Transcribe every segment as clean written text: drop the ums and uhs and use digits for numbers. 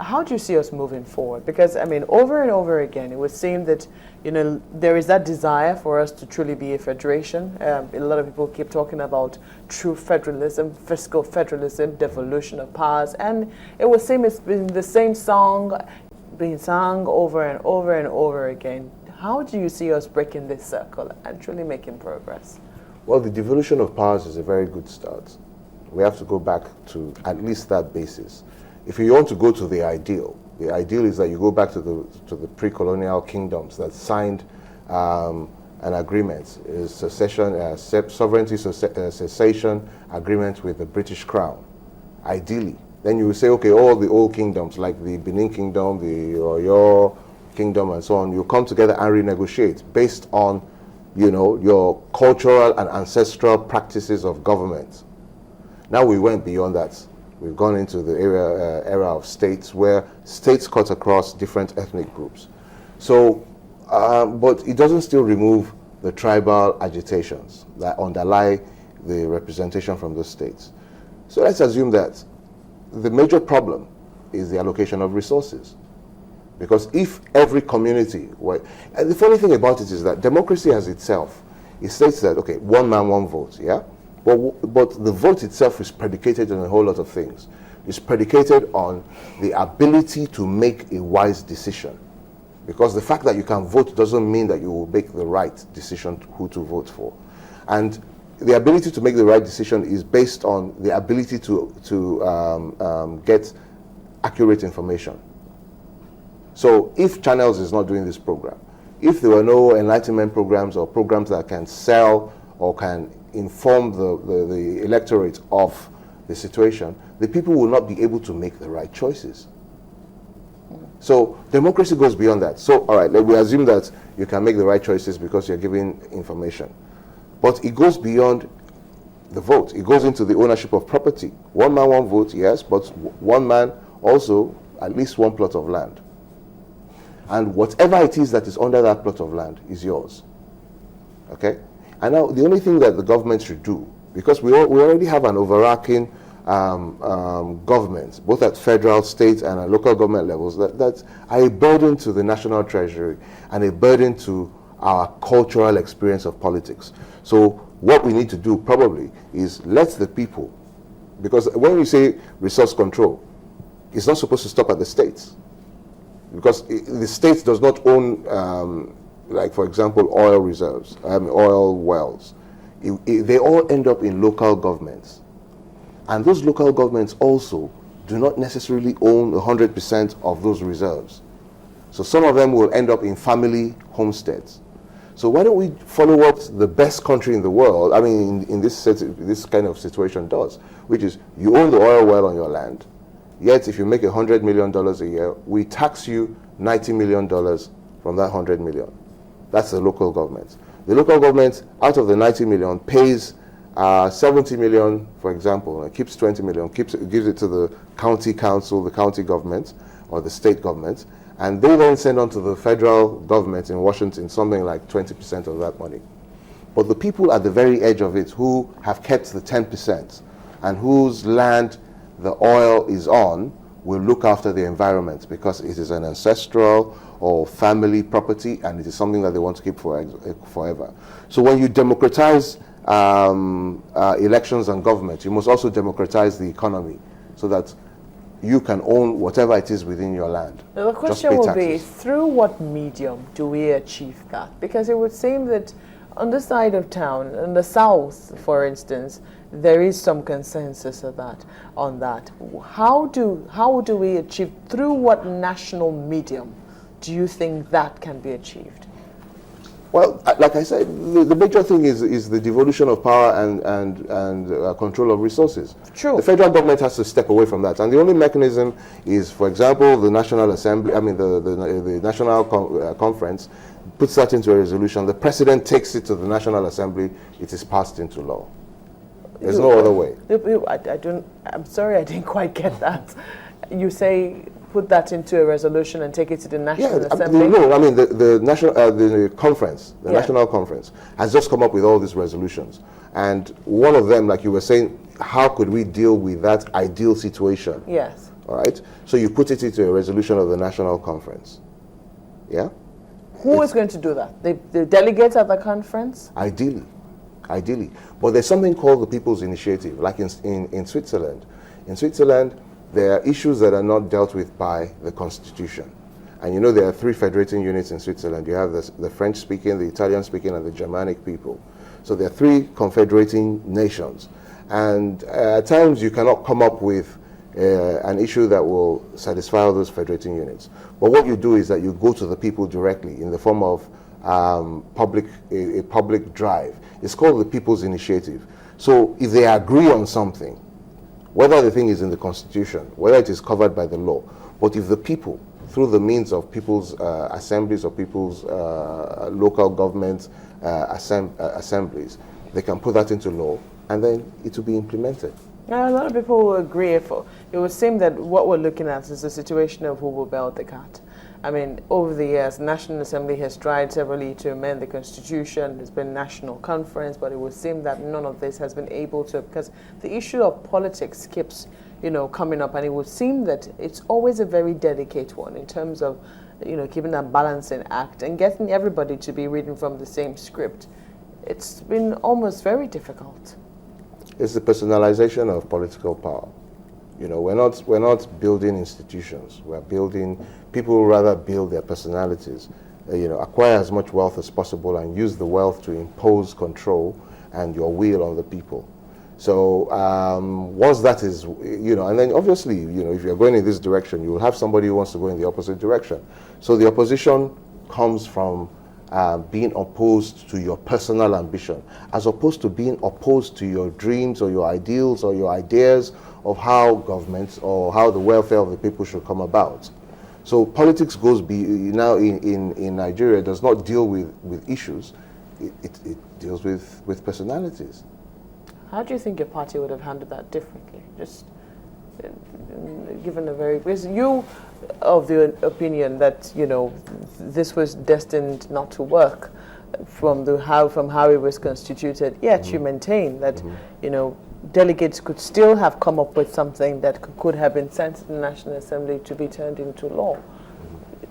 how do you see us moving forward? Because, I mean, over and over again, it would seem that, there is that desire for us to truly be a federation. A lot of people keep talking about true federalism, fiscal federalism, devolution of powers, and it would seem it's been the same song being sung over and over and over again. How do you see us breaking this circle and truly making progress? Well, the devolution of powers is a very good start. We have to go back to at least that basis. If you want to go to the ideal is that you go back to the pre-colonial kingdoms that signed an agreement, sovereignty cessation agreement with the British Crown. Ideally, then you will say, okay, all the old kingdoms like the Benin Kingdom, the Oyo Kingdom, and so on, you come together and renegotiate based on, your cultural and ancestral practices of government. Now we went beyond that. We've gone into the era of states, where states cut across different ethnic groups. So, but it doesn't still remove the tribal agitations that underlie the representation from those states. So let's assume that the major problem is the allocation of resources. Because if every community, and the funny thing about it is that democracy as itself, it states that, okay, one man, one vote, yeah? But the vote itself is predicated on a whole lot of things. It's predicated on the ability to make a wise decision. Because the fact that you can vote doesn't mean that you will make the right decision who to vote for. And the ability to make the right decision is based on the ability to get accurate information. So if Channels is not doing this program, if there were no enlightenment programs or programs that can sell or can inform the electorate of the situation, the people will not be able to make the right choices. So democracy goes beyond that. So, all right, we assume that you can make the right choices because you're giving information. But it goes beyond the vote. It goes into the ownership of property. One man, one vote, yes, but one man also at least one plot of land. And whatever it is that is under that plot of land is yours. Okay? And now the only thing that the government should do, because we already have an overarching government, both at federal, state, and at local government levels, that are a burden to the national treasury and a burden to our cultural experience of politics. So what we need to do probably is let the people, because when we say resource control, it's not supposed to stop at the states. Because the state does not own, like for example, oil reserves, oil wells. They all end up in local governments. And those local governments also do not necessarily own 100% of those reserves. So some of them will end up in family homesteads. So why don't we follow what the best country in the world, I mean in this kind of situation does, which is you own the oil well on your land, yet if you make $100 million a year, we tax you $90 million from that 100 million. That's the local government. The local government, out of the 90 million, pays 70 million, for example, and keeps 20 million, gives it to the county council, the county government, or the state government, and they then send on to the federal government in Washington something like 20% of that money. But the people at the very edge of it who have kept the 10% and whose land the oil is on will look after the environment because it is an ancestral or family property and it is something that they want to keep forever. So when you democratize elections and government, you must also democratize the economy so that you can own whatever it is within your land. Now the question will be, through what medium do we achieve that? Because it would seem that on the side of town, in the south, for instance, there is some consensus on that. How do we achieve, through what national medium do you think that can be achieved? Well, like I said, the major thing is the devolution of power and control of resources. True. The federal government has to step away from that, and the only mechanism is, for example, the National Assembly. I mean, the National Conference puts that into a resolution. The president takes it to the National Assembly. It is passed into law. There's no other way. I'm sorry, I didn't quite get that. You say put that into a resolution and take it to the National Assembly? No, I mean the national the conference, the National Conference has just come up with all these resolutions, and one of them, like you were saying, how could we deal with that ideal situation? Yes. All right. So you put it into a resolution of the National Conference. Yeah. Who is going to do that? The delegates at the conference? Ideally. But there's something called the People's Initiative, like in Switzerland. In Switzerland, there are issues that are not dealt with by the Constitution. And you know there are 3 federating units in Switzerland. You have the French-speaking, the Italian-speaking, and the Germanic people. So there are 3 confederating nations. And at times you cannot come up with an issue that will satisfy all those federating units. But what you do is that you go to the people directly in the form of a public drive. It's called the People's Initiative. So if they agree on something, whether the thing is in the Constitution, whether it is covered by the law, but if the people, through the means of people's assemblies or people's local government assemblies, they can put that into law, and then it will be implemented. Now, a lot of people will agree. It would seem that what we're looking at is the situation of who will belt the cat. I mean, over the years, the National Assembly has tried severally to amend the Constitution. There's been national conference, but it would seem that none of this has been able to, because the issue of politics keeps, coming up, and it would seem that it's always a very delicate one in terms of, keeping that balancing act and getting everybody to be reading from the same script. It's been almost very difficult. It's the personalization of political power. We're not building institutions. We're building, people who rather build their personalities, acquire as much wealth as possible and use the wealth to impose control and your will on the people. So once that is, and then obviously, if you're going in this direction, you will have somebody who wants to go in the opposite direction. So the opposition comes from being opposed to your personal ambition, as opposed to being opposed to your dreams or your ideals or your ideas of how governments or how the welfare of the people should come about. So politics goes now in Nigeria does not deal with issues, it deals with personalities. How do you think your party would have handled that differently? Just given a very, because you of the opinion that this was destined not to work from how it was constituted, yet you maintain that delegates could still have come up with something that could have been sent to the National Assembly to be turned into law.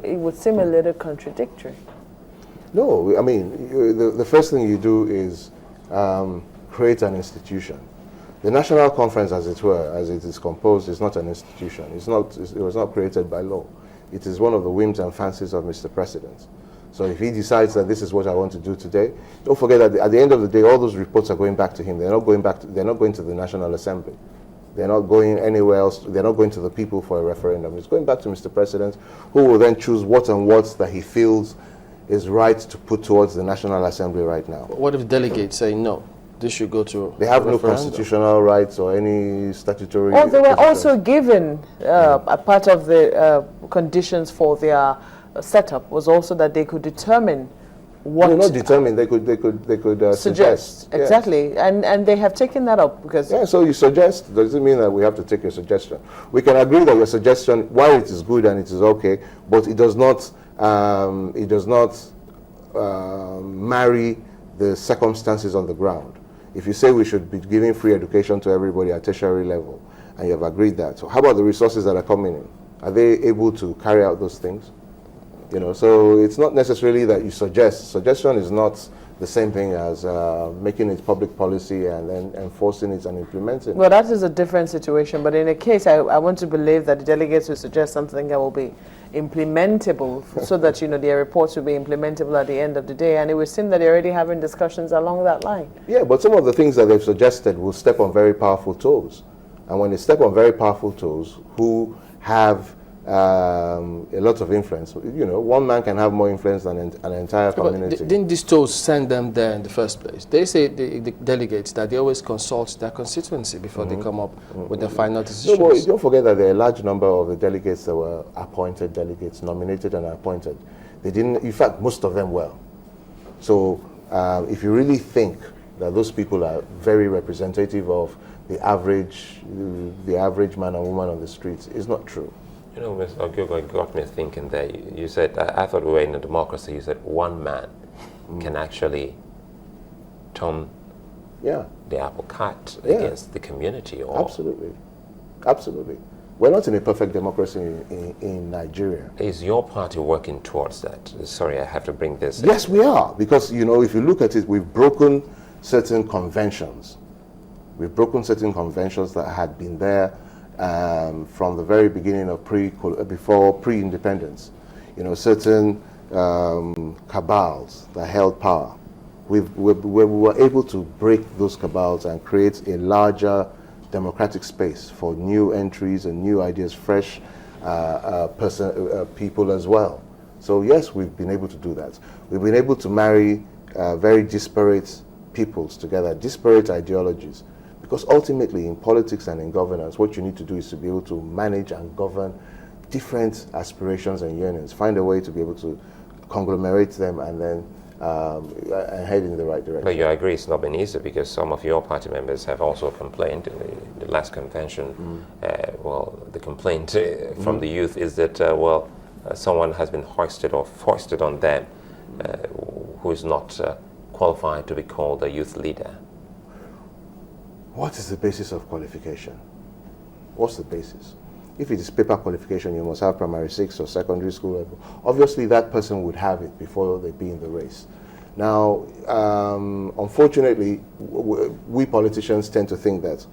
It would seem a little contradictory. No, I mean, the first thing you do is create an institution. The National Conference, as it were, as it is composed, is not an institution. It was not created by law. It is one of the whims and fancies of Mr. President. So if he decides that this is what I want to do today, don't forget that at the end of the day, all those reports are going back to him. They're not going to the National Assembly. They're not going anywhere else. They're not going to the people for a referendum. It's going back to Mr. President, who will then choose what and what that he feels is right to put towards the National Assembly right now. What if delegates say no? This should go to They have no constitutional rights or any statutory... Oh, they were also given a part of the conditions for their setup was also that they could determine what... No, not determine, they could suggest. Exactly, yes. And they have taken that up because... Yeah, so you suggest, doesn't mean that we have to take your suggestion. We can agree that your suggestion, while it is good and it is okay, but it does not marry the circumstances on the ground. If you say we should be giving free education to everybody at tertiary level, and you have agreed that, so how about the resources that are coming in? Are they able to carry out those things? So it's not necessarily that you suggest. Suggestion is not the same thing as making it public policy and then enforcing it and implementing it. Well, that is a different situation, but in a case, I want to believe that the delegates will suggest something that will be implementable so that their reports will be implementable at the end of the day, and it would seem that they're already having discussions along that line. Yeah, but some of the things that they've suggested will step on very powerful toes, and when they step on very powerful toes who have a lot of influence, one man can have more influence than an entire community. But didn't these toes send them there in the first place? They say, the delegates, that they always consult their constituency before they come up with the final decisions. No, but don't forget that there are a large number of the delegates that were appointed delegates, nominated and appointed. They didn't, in fact, most of them were. So if you really think that those people are very representative of the average man and woman on the streets, it's not true. You know, Ms. Ogiogwa got me thinking there. You said, I thought we were in a democracy. You said one man can actually turn the apple cart against the community. Or Absolutely. Absolutely. We're not in a perfect democracy in Nigeria. Is your party working towards that? Sorry, I have to bring this. Yes, we are. Because, you know, if you look at it, we've broken certain conventions. We've broken certain conventions that had been there from the very beginning of before pre-independence. You know, certain cabals that held power. We were able to break those cabals and create a larger democratic space for new entries and new ideas, fresh people as well. So yes, we've been able to do that. We've been able to marry very disparate peoples together, disparate ideologies. Because ultimately in politics and in governance, what you need to do is to be able to manage and govern different aspirations and yearnings, find a way to be able to conglomerate them and then head in the right direction. But you agree it's not been easy, because some of your party members have also complained in the last convention. Well, the complaint from the youth is that, someone has been hoisted or foisted on them who is not qualified to be called a youth leader. What is the basis of qualification? What's the basis? If it is paper qualification, you must have primary 6 or secondary school level. Obviously, that person would have it before they be in the race. Now, unfortunately, we politicians tend to think that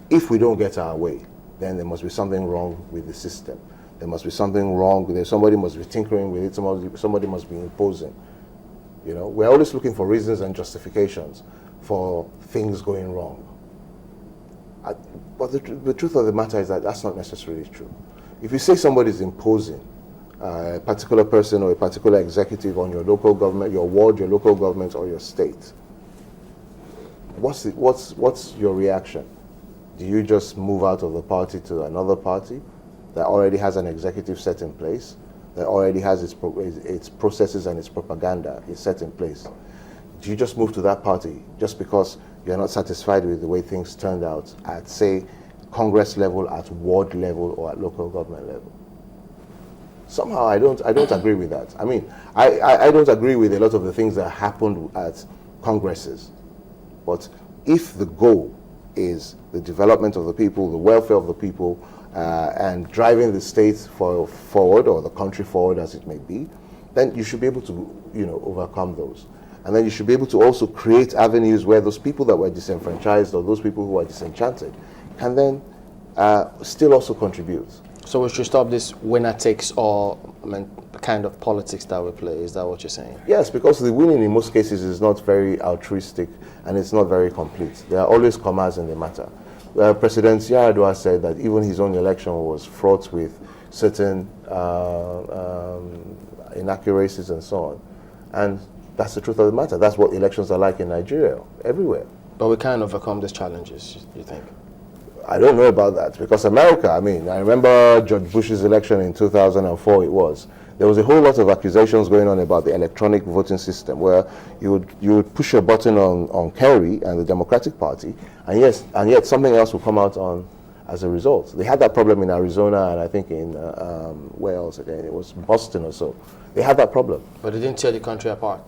if we don't get our way, then there must be something wrong with the system. There must be something wrong with it. Somebody must be tinkering with it. Somebody must be imposing. You know, we're always looking for reasons and justifications for things going wrong. But the truth of the matter is that that's not necessarily true. If you say somebody is imposing a particular person or a particular executive on your local government, your ward, your local government, or your state, what's your reaction? Do you just move out of the party to another party that already has an executive set in place, that already has its processes and its propaganda is set in place? Do you just move to that party just because you're not satisfied with the way things turned out at, say, Congress level, at ward level, or at local government level? Somehow I don't agree with that. I mean, I don't agree with a lot of the things that happened at Congresses. But if the goal is the development of the people, the welfare of the people, and driving the state forward, or the country forward as it may be, then you should be able to, you know, overcome those. And then you should be able to also create avenues where those people that were disenfranchised or those people who are disenchanted can then still also contribute. So we should stop this winner-takes-all kind of politics that we play. Is that what you're saying? Yes, because the winning in most cases is not very altruistic and it's not very complete. There are always commas in the matter. President Yar'Adua said that even his own election was fraught with certain inaccuracies and so on. And that's the truth of the matter. That's what elections are like in Nigeria, everywhere. But we can't overcome these challenges, you think? I don't know about that, because America, I mean, I remember George Bush's election in 2004, there was a whole lot of accusations going on about the electronic voting system, where you would push a button on Kerry and the Democratic Party, and yet something else would come out as a result. They had that problem in Arizona, and I think in where else again? It was Boston or so. They had that problem. But it didn't tear the country apart.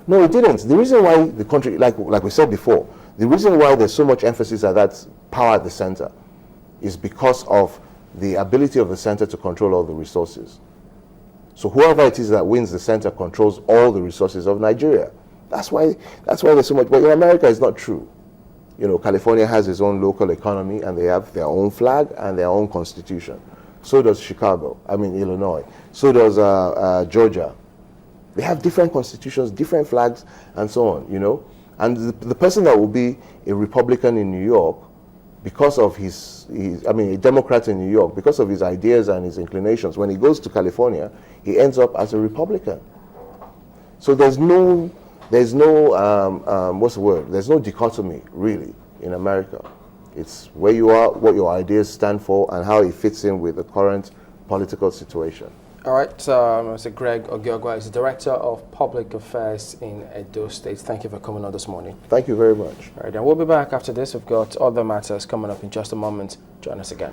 No, it didn't. The reason why the country, like we said before, the reason why there's so much emphasis at that power at the center is because of the ability of the center to control all the resources. So whoever it is that wins the center controls all the resources of Nigeria. That's why there's so much. But in America, it's not true. You know, California has its own local economy, and they have their own flag and their own constitution. So does Illinois. So does Georgia. They have different constitutions, different flags, and so on, you know. And the person that will be a Republican in New York, because of a Democrat in New York, because of his ideas and his inclinations, when he goes to California, he ends up as a Republican. So there's no what's the word? There's no dichotomy, really, in America. It's where you are, what your ideas stand for, and how it fits in with the current political situation. All right, Mr. Greg Ogiogwa is the Director of Public Affairs in Edo State. Thank you for coming on this morning. Thank you very much. All right, and we'll be back after this. We've got other matters coming up in just a moment. Join us again.